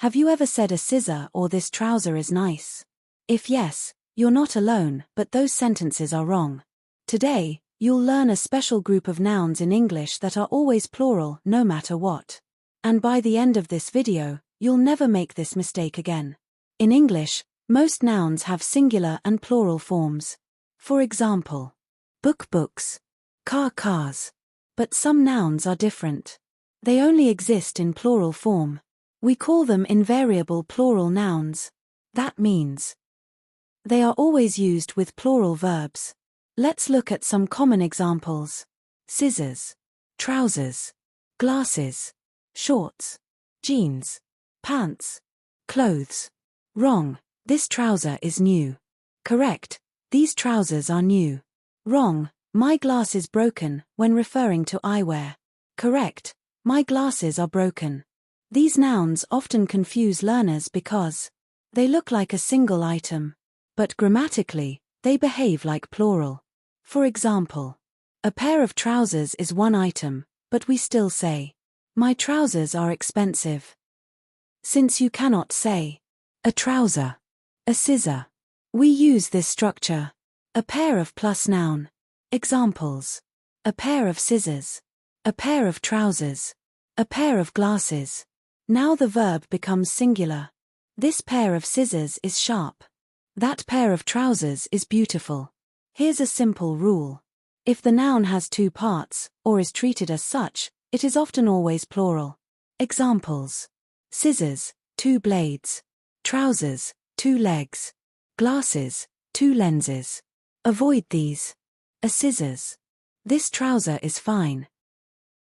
Have you ever said a scissor or this trouser is nice? If yes, you're not alone, but those sentences are wrong. Today, you'll learn a special group of nouns in English that are always plural no matter what. And by the end of this video, you'll never make this mistake again. In English, most nouns have singular and plural forms. For example, book books, car cars. But some nouns are different. They only exist in plural form. We call them invariable plural nouns. That means they are always used with plural verbs. Let's look at some common examples. Scissors, trousers, glasses, shorts, jeans, pants, clothes. Wrong, this trouser is new. Correct, these trousers are new. Wrong, my glass is broken when referring to eyewear. Correct, my glasses are broken. These nouns often confuse learners because they look like a single item, but grammatically, they behave like plural. For example, a pair of trousers is one item, but we still say, my trousers are expensive. Since you cannot say a trouser, a scissor, we use this structure. A pair of plus noun. Examples: a pair of scissors, a pair of trousers, a pair of glasses. Now the verb becomes singular. This pair of scissors is sharp. That pair of trousers is beautiful. Here's a simple rule. If the noun has two parts, or is treated as such, it is often always plural. Examples: scissors, two blades. Trousers, two legs. Glasses, two lenses. Avoid these. A scissors. This trouser is fine.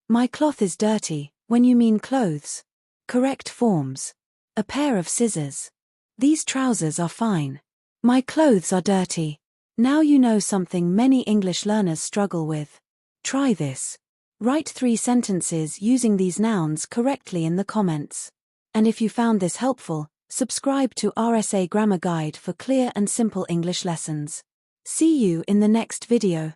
My cloth is dirty, when you mean clothes. Correct forms. A pair of scissors. These trousers are fine. My clothes are dirty. Now you know something many English learners struggle with. Try this. Write 3 sentences using these nouns correctly in the comments. And if you found this helpful, subscribe to RSA Grammar Guide for clear and simple English lessons. See you in the next video.